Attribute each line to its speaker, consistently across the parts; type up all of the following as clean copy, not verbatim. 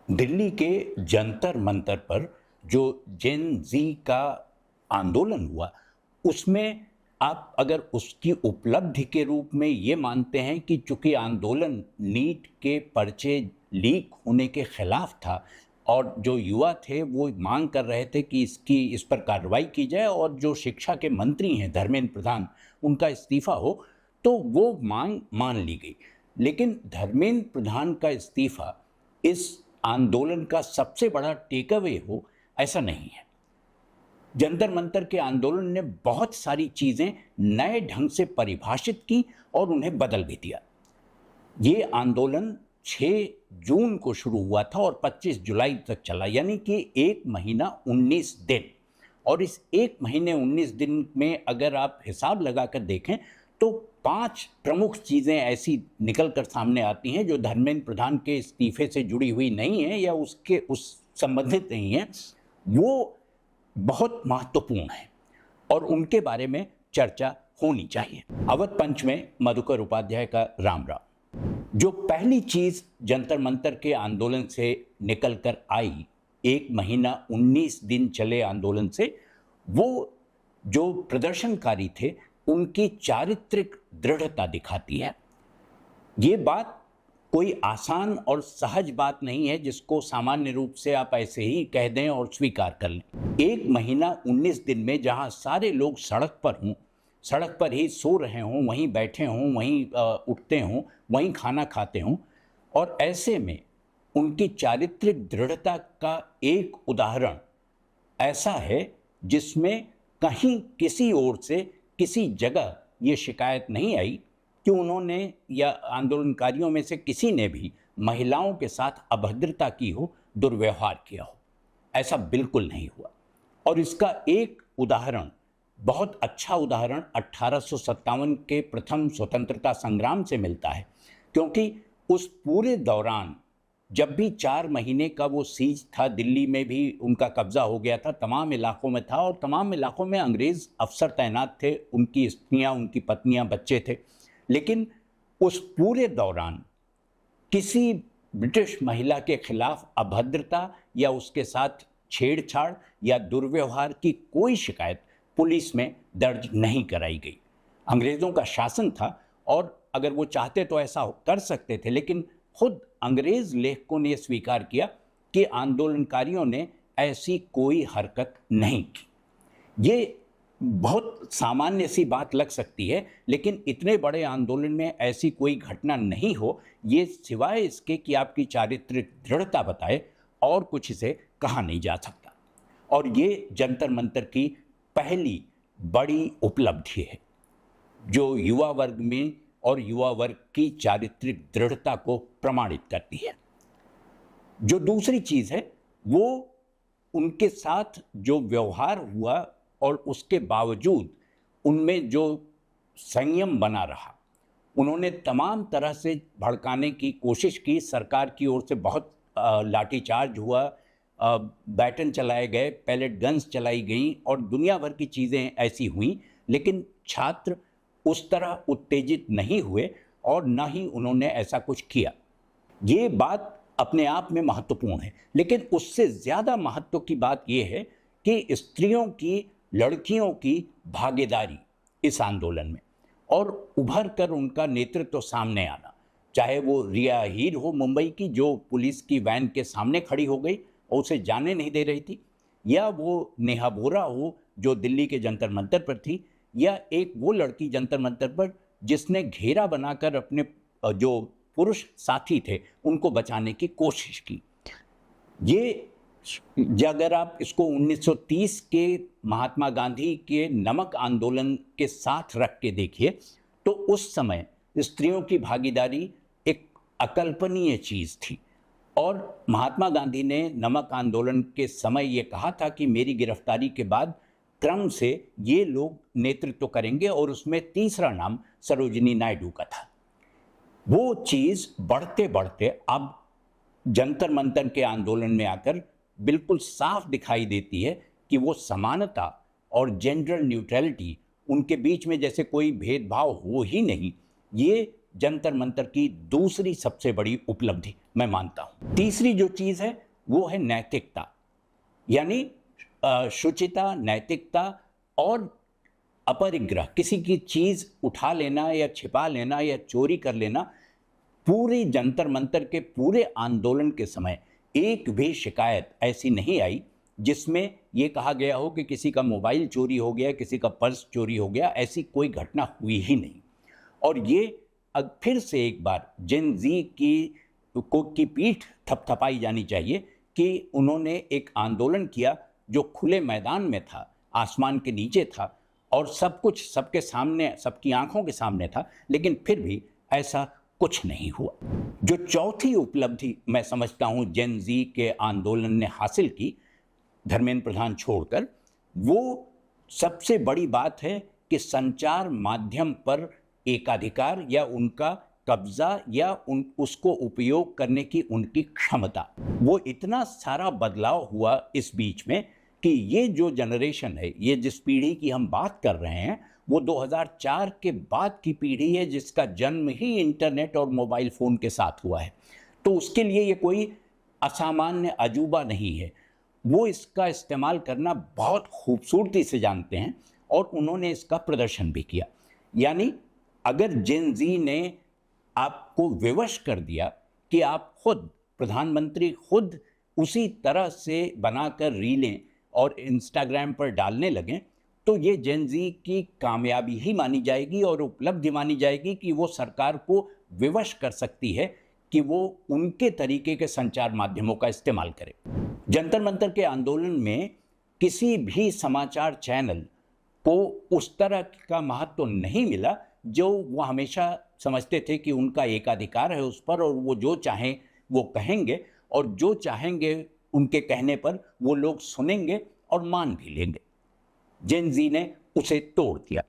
Speaker 1: दिल्ली के जंतर मंतर पर जो जेन जी का आंदोलन हुआ, उसमें आप अगर उसकी उपलब्धि के रूप में ये मानते हैं कि चूंकि आंदोलन नीट के पर्चे लीक होने के खिलाफ था और जो युवा थे वो मांग कर रहे थे कि इस पर कार्रवाई की जाए और जो शिक्षा के मंत्री हैं धर्मेंद्र प्रधान, उनका इस्तीफा हो, तो वो मांग मान ली गई। लेकिन धर्मेंद्र प्रधान का इस्तीफा इस आंदोलन का सबसे बड़ा टेक अवे हो, ऐसा नहीं है। जंतर मंतर के आंदोलन ने बहुत सारी चीज़ें नए ढंग से परिभाषित की और उन्हें बदल भी दिया। ये आंदोलन 6 जून को शुरू हुआ था और 25 जुलाई तक चला, यानी कि 1 महीना 19 दिन। और इस 1 महीने 19 दिन में अगर आप हिसाब लगाकर देखें तो 5 प्रमुख चीज़ें ऐसी निकल कर सामने आती हैं जो धर्मेंद्र प्रधान के इस्तीफे से जुड़ी हुई नहीं है या उस संबंधित नहीं है। वो बहुत महत्वपूर्ण है और उनके बारे में चर्चा होनी चाहिए। अवध पंच में मधुकर उपाध्याय का राम राम। जो पहली चीज जंतर मंतर के आंदोलन से निकल कर आई, 1 महीना 19 दिन चले आंदोलन से, वो जो प्रदर्शनकारी थे उनकी चारित्रिक दृढ़ता दिखाती है। ये बात कोई आसान और सहज बात नहीं है जिसको सामान्य रूप से आप ऐसे ही कह दें और स्वीकार कर लें। 1 महीना 19 दिन में जहां सारे लोग सड़क पर हों, सड़क पर ही सो रहे हों, वहीं बैठे हों, वहीं उठते हों, वहीं खाना खाते हों, और ऐसे में उनकी चारित्रिक दृढ़ता का एक उदाहरण ऐसा है जिसमें कहीं किसी ओर से किसी जगह ये शिकायत नहीं आई कि उन्होंने या आंदोलनकारियों में से किसी ने भी महिलाओं के साथ अभद्रता की हो, दुर्व्यवहार किया हो। ऐसा बिल्कुल नहीं हुआ। और इसका एक उदाहरण, बहुत अच्छा उदाहरण 1857 के प्रथम स्वतंत्रता संग्राम से मिलता है, क्योंकि उस पूरे दौरान जब भी 4 महीने का वो सीज था, दिल्ली में भी उनका कब्जा हो गया था, तमाम इलाकों में था और तमाम इलाकों में अंग्रेज़ अफसर तैनात थे, उनकी स्त्रियाँ, उनकी पत्नियाँ, बच्चे थे। लेकिन उस पूरे दौरान किसी ब्रिटिश महिला के खिलाफ अभद्रता या उसके साथ छेड़छाड़ या दुर्व्यवहार की कोई शिकायत पुलिस में दर्ज नहीं कराई गई। अंग्रेज़ों का शासन था और अगर वो चाहते तो ऐसा कर सकते थे, लेकिन खुद अंग्रेज़ लेखकों ने स्वीकार किया कि आंदोलनकारियों ने ऐसी कोई हरकत नहीं की। ये बहुत सामान्य सी बात लग सकती है, लेकिन इतने बड़े आंदोलन में ऐसी कोई घटना नहीं हो, ये सिवाय इसके कि आपकी चारित्रिक दृढ़ता बताए और कुछ इसे कहा नहीं जा सकता। और ये जंतर मंतर की पहली बड़ी उपलब्धि है जो युवा वर्ग में और युवा वर्ग की चारित्रिक दृढ़ता को प्रमाणित करती है। जो दूसरी चीज़ है वो उनके साथ जो व्यवहार हुआ और उसके बावजूद उनमें जो संयम बना रहा। उन्होंने तमाम तरह से भड़काने की कोशिश की, सरकार की ओर से बहुत लाठीचार्ज हुआ, बैटन चलाए गए, पैलेट गन्स चलाई गई और दुनिया भर की चीज़ें ऐसी हुई, लेकिन छात्र उस तरह उत्तेजित नहीं हुए और न ही उन्होंने ऐसा कुछ किया। ये बात अपने आप में महत्वपूर्ण है, लेकिन उससे ज़्यादा महत्व की बात यह है कि स्त्रियों की, लड़कियों की भागीदारी इस आंदोलन में और उभर कर उनका नेतृत्व सामने आना, चाहे वो रिया हीर हो मुंबई की, जो पुलिस की वैन के सामने खड़ी हो गई और उसे जाने नहीं दे रही थी, या वो नेहा बोरा हो जो दिल्ली के जंतर मंतर पर थी, या एक वो लड़की जंतर मंतर पर जिसने घेरा बनाकर अपने जो पुरुष साथी थे उनको बचाने की कोशिश की। ये अगर आप इसको 1930 के महात्मा गांधी के नमक आंदोलन के साथ रख के देखिए तो उस समय स्त्रियों की भागीदारी एक अकल्पनीय चीज़ थी। और महात्मा गांधी ने नमक आंदोलन के समय ये कहा था कि मेरी गिरफ्तारी के बाद क्रम से ये लोग नेतृत्व करेंगे, और उसमें तीसरा नाम सरोजिनी नायडू का था। वो चीज़ बढ़ते बढ़ते अब जंतर मंतर के आंदोलन में आकर बिल्कुल साफ दिखाई देती है कि वो समानता और जेंडर न्यूट्रलिटी, उनके बीच में जैसे कोई भेदभाव हो ही नहीं, ये जंतर मंतर की दूसरी सबसे बड़ी उपलब्धि मैं मानता हूँ। तीसरी जो चीज़ है वो है नैतिकता, यानी शुचिता, नैतिकता और अपरिग्रह, किसी की चीज़ उठा लेना या छिपा लेना या चोरी कर लेना। पूरे जंतर मंतर के पूरे आंदोलन के समय एक भी शिकायत ऐसी नहीं आई जिसमें ये कहा गया हो कि किसी का मोबाइल चोरी हो गया, किसी का पर्स चोरी हो गया। ऐसी कोई घटना हुई ही नहीं। और ये अब फिर से एक बार जेन जी की पीठ थपथपाई जानी चाहिए कि उन्होंने एक आंदोलन किया जो खुले मैदान में था, आसमान के नीचे था और सब कुछ सबके सामने, सबकी आंखों के सामने था, लेकिन फिर भी ऐसा कुछ नहीं हुआ। जो चौथी उपलब्धि मैं समझता हूँ जेन जी के आंदोलन ने हासिल की, धर्मेंद्र प्रधान छोड़कर, वो सबसे बड़ी बात है कि संचार माध्यम पर एकाधिकार या उनका कब्जा या उसको उपयोग करने की उनकी क्षमता, वो इतना सारा बदलाव हुआ इस बीच में कि ये जो जनरेशन है, ये जिस पीढ़ी की हम बात कर रहे हैं, वो 2004 के बाद की पीढ़ी है जिसका जन्म ही इंटरनेट और मोबाइल फ़ोन के साथ हुआ है। तो उसके लिए ये कोई असामान्य अजूबा नहीं है। वो इसका इस्तेमाल करना बहुत खूबसूरती से जानते हैं और उन्होंने इसका प्रदर्शन भी किया। यानी अगर जेन जी ने आपको विवश कर दिया कि आप खुद, प्रधानमंत्री खुद उसी तरह से बनाकर रीलें और इंस्टाग्राम पर डालने लगें, तो ये जेन जी की कामयाबी ही मानी जाएगी और उपलब्धि मानी जाएगी कि वो सरकार को विवश कर सकती है कि वो उनके तरीके के संचार माध्यमों का इस्तेमाल करे। जंतर मंतर के आंदोलन में किसी भी समाचार चैनल को उस तरह का महत्व नहीं मिला जो वो हमेशा समझते थे कि उनका एकाधिकार है उस पर और वो जो चाहें वो कहेंगे और जो चाहेंगे उनके कहने पर वो लोग सुनेंगे और मान भी लेंगे। जेन जी ने उसे तोड़ दिया।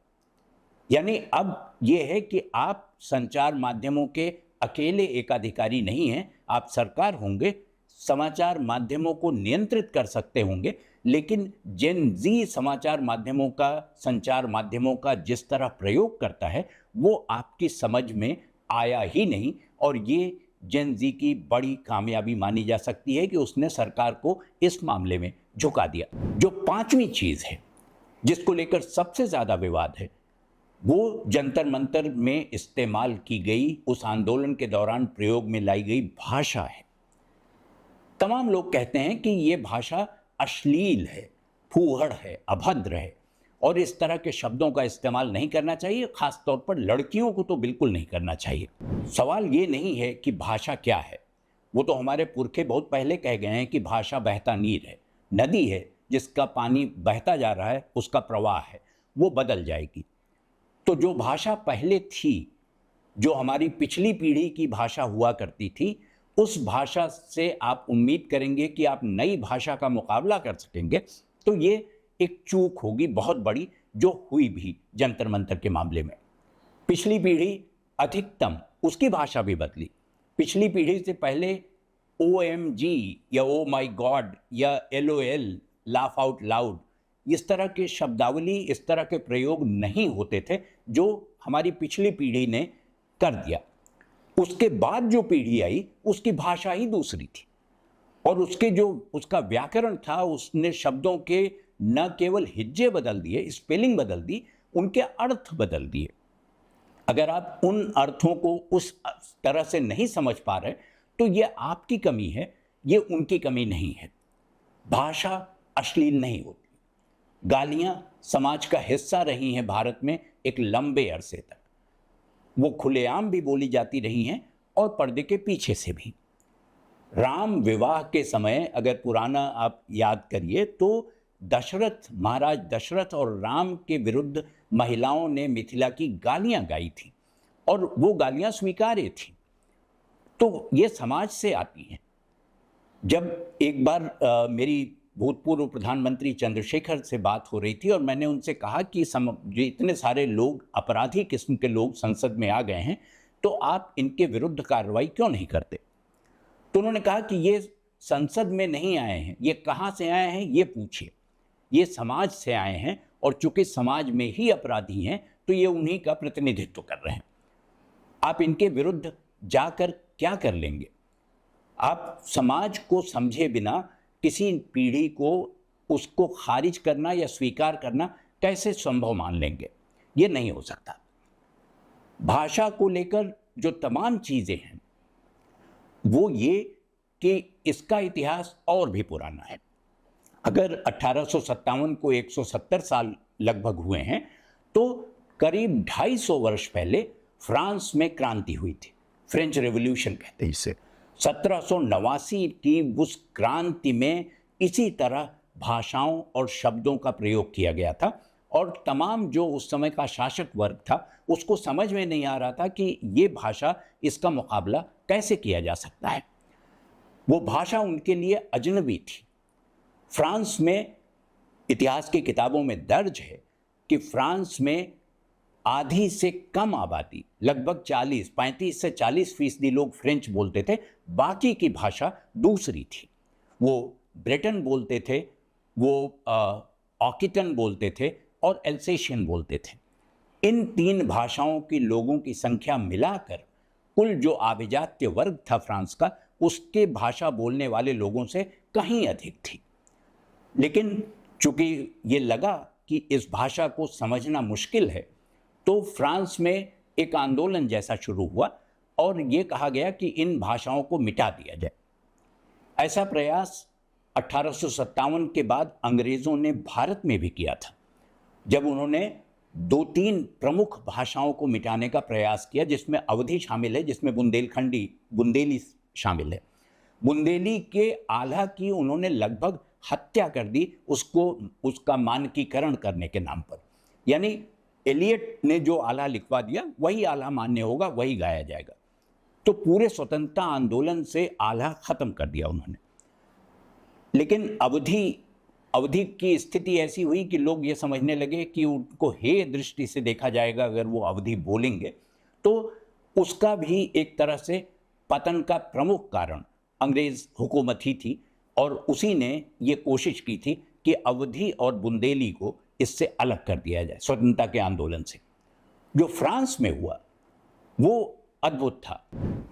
Speaker 1: यानी अब ये है कि आप संचार माध्यमों के अकेले एकाधिकारी नहीं हैं, आप सरकार होंगे, समाचार माध्यमों को नियंत्रित कर सकते होंगे, लेकिन जेन जी समाचार माध्यमों का, संचार माध्यमों का जिस तरह प्रयोग करता है वो आपकी समझ में आया ही नहीं। और ये जेन जी की बड़ी कामयाबी मानी जा सकती है कि उसने सरकार को इस मामले में झुका दिया। जो पांचवी चीज़ है जिसको लेकर सबसे ज़्यादा विवाद है, वो जंतर मंतर में इस्तेमाल की गई, उस आंदोलन के दौरान प्रयोग में लाई गई भाषा है। तमाम लोग कहते हैं कि ये भाषा अश्लील है, फूहड़ है, अभद्र है और इस तरह के शब्दों का इस्तेमाल नहीं करना चाहिए, खास तौर पर लड़कियों को तो बिल्कुल नहीं करना चाहिए। सवाल ये नहीं है कि भाषा क्या है, वो तो हमारे पुरखे बहुत पहले कह गए हैं कि भाषा बहता नीर है, नदी है जिसका पानी बहता जा रहा है, उसका प्रवाह है, वो बदल जाएगी। तो जो भाषा पहले थी, जो हमारी पिछली पीढ़ी की भाषा हुआ करती थी, उस भाषा से आप उम्मीद करेंगे कि आप नई भाषा का मुकाबला कर सकेंगे, तो ये एक चूक होगी बहुत बड़ी, जो हुई भी जंतर मंतर के मामले में। पिछली पीढ़ी अधिकतम उसकी भाषा भी बदली। पिछली पीढ़ी से पहले OMG या ओ माई गॉड या LOL, लाफ आउट लाउड, इस तरह के शब्दावली, इस तरह के प्रयोग नहीं होते थे जो हमारी पिछली पीढ़ी ने कर दिया। उसके बाद जो पीढ़ी आई उसकी भाषा ही दूसरी थी और उसका व्याकरण था, उसने शब्दों के न केवल हिज्जे बदल दिए, स्पेलिंग बदल दी, उनके अर्थ बदल दिए। अगर आप उन अर्थों को उस तरह से नहीं समझ पा रहे तो ये आपकी कमी है, ये उनकी कमी नहीं है। भाषा अश्लील नहीं होती। गालियां समाज का हिस्सा रही हैं भारत में एक लंबे अरसे तक। वो खुलेआम भी बोली जाती रही हैं और पर्दे के पीछे से भी। राम विवाह के समय अगर पुराना आप याद करिए तो महाराज दशरथ और राम के विरुद्ध महिलाओं ने मिथिला की गालियां गाई थी और वो गालियां स्वीकार्य थी। तो ये समाज से आती हैं। जब एक बार मेरी भूतपूर्व प्रधानमंत्री चंद्रशेखर से बात हो रही थी और मैंने उनसे कहा कि जो इतने सारे लोग, अपराधी किस्म के लोग संसद में आ गए हैं, तो आप इनके विरुद्ध कार्रवाई क्यों नहीं करते? तो उन्होंने कहा कि ये संसद में नहीं आए हैं, ये कहाँ से आए हैं ये पूछिए। ये समाज से आए हैं और चूंकि समाज में ही अपराधी हैं तो ये उन्हीं का प्रतिनिधित्व कर रहे हैं। आप इनके विरुद्ध जाकर क्या कर लेंगे? आप समाज को समझे बिना किसी पीढ़ी को उसको खारिज करना या स्वीकार करना कैसे संभव मान लेंगे? ये नहीं हो सकता। भाषा को लेकर जो तमाम चीज़ें हैं वो ये कि इसका इतिहास और भी पुराना है। अगर 1857 को 170 साल लगभग हुए हैं, तो करीब 250 वर्ष पहले फ्रांस में क्रांति हुई थी। फ्रेंच रेवोल्यूशन कहते हैं इसे। 1789 की उस क्रांति में इसी तरह भाषाओं और शब्दों का प्रयोग किया गया था, और तमाम जो उस समय का शासक वर्ग था उसको समझ में नहीं आ रहा था कि ये भाषा, इसका मुकाबला कैसे किया जा सकता है। वो भाषा उनके लिए अजनबी थी। फ्रांस में इतिहास की किताबों में दर्ज है कि फ्रांस में आधी से कम आबादी, लगभग 35 से 40% लोग फ्रेंच बोलते थे, बाकी की भाषा दूसरी थी। वो ब्रेटन बोलते थे, वो ऑकिटन बोलते थे और एल्सेशियन बोलते थे। इन 3 भाषाओं के लोगों की संख्या मिलाकर कुल जो आभिजात्य वर्ग था फ्रांस का, उसके भाषा बोलने वाले लोगों से कहीं अधिक थी। लेकिन चूंकि ये लगा कि इस भाषा को समझना मुश्किल है, तो फ्रांस में एक आंदोलन जैसा शुरू हुआ और ये कहा गया कि इन भाषाओं को मिटा दिया जाए। ऐसा प्रयास 1857 के बाद अंग्रेज़ों ने भारत में भी किया था, जब उन्होंने 2-3 प्रमुख भाषाओं को मिटाने का प्रयास किया, जिसमें अवधी शामिल है, जिसमें बुंदेली शामिल है। बुंदेली के आला की उन्होंने लगभग हत्या कर दी, उसका मानकीकरण करने के नाम पर। यानी एलियट ने जो आला लिखवा दिया वही आला मान्य होगा, वही गाया जाएगा। तो पूरे स्वतंत्रता आंदोलन से आला खत्म कर दिया उन्होंने। लेकिन अवधि की स्थिति ऐसी हुई कि लोग ये समझने लगे कि उनको हेय दृष्टि से देखा जाएगा अगर वो अवधि बोलेंगे, तो उसका भी एक तरह से पतन का प्रमुख कारण अंग्रेज हुकूमत ही थी, और उसी ने ये कोशिश की थी कि अवधि और बुंदेली को इससे अलग कर दिया जाए स्वतंत्रता के आंदोलन से। जो फ्रांस में हुआ वो अद्भुत था।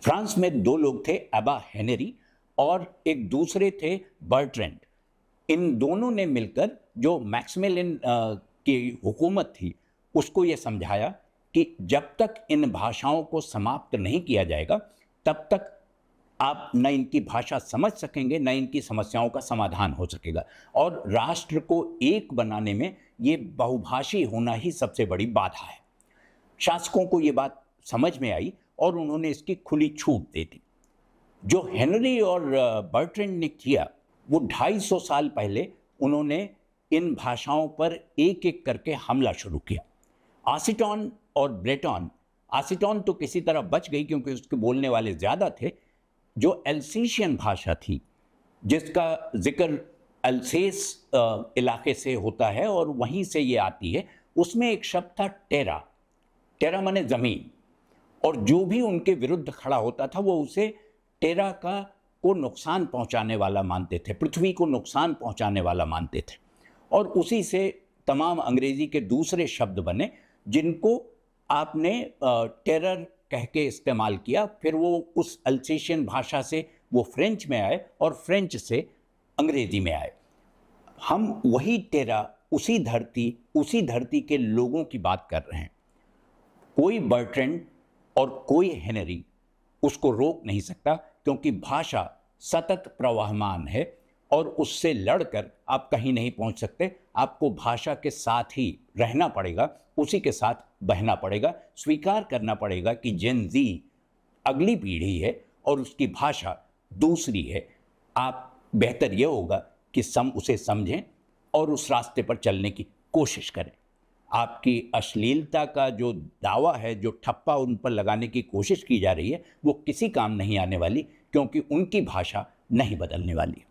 Speaker 1: फ्रांस में 2 लोग थे, एबा हेनरी और एक दूसरे थे बर्ट्रैंड। इन दोनों ने मिलकर जो मैक्सिमिलियन की हुकूमत थी उसको ये समझाया कि जब तक इन भाषाओं को समाप्त नहीं किया जाएगा तब तक आप न इनकी भाषा समझ सकेंगे, न इनकी समस्याओं का समाधान हो सकेगा। और राष्ट्र को एक बनाने में ये बहुभाषी होना ही सबसे बड़ी बाधा है। शासकों को ये बात समझ में आई और उन्होंने इसकी खुली छूट दे दी। जो हेनरी और बर्ट्रैंड ने किया, वो 250 साल पहले उन्होंने इन भाषाओं पर एक एक करके हमला शुरू किया। ऑसिटॉन और ब्रेटॉन, ऑसिटॉन तो किसी तरह बच गई क्योंकि उसके बोलने वाले ज़्यादा थे। जो एल्सेशियन भाषा थी, जिसका जिक्र अल्सेस इलाके से होता है और वहीं से ये आती है, उसमें एक शब्द था टेरा। टेरा माने ज़मीन, और जो भी उनके विरुद्ध खड़ा होता था वो उसे टेरा को नुकसान पहुंचाने वाला मानते थे, पृथ्वी को नुकसान पहुंचाने वाला मानते थे। और उसी से तमाम अंग्रेज़ी के दूसरे शब्द बने जिनको आपने टेरर कह के इस्तेमाल किया। फिर वो उस अल्सेशियन भाषा से वो फ्रेंच में आए और फ्रेंच से अंग्रेज़ी में आए। हम वही टेरा, उसी धरती के लोगों की बात कर रहे हैं। कोई बर्ट्रैंड और कोई हेनरी उसको रोक नहीं सकता, क्योंकि भाषा सतत प्रवाहमान है और उससे लड़कर आप कहीं नहीं पहुंच सकते। आपको भाषा के साथ ही रहना पड़ेगा, उसी के साथ बहना पड़ेगा। स्वीकार करना पड़ेगा कि जेन ज़ी अगली पीढ़ी है और उसकी भाषा दूसरी है। आप बेहतर यह होगा कि उसे समझें और उस रास्ते पर चलने की कोशिश करें। आपकी अश्लीलता का जो दावा है, जो ठप्पा उन पर लगाने की कोशिश की जा रही है, वो किसी काम नहीं आने वाली, क्योंकि उनकी भाषा नहीं बदलने वाली।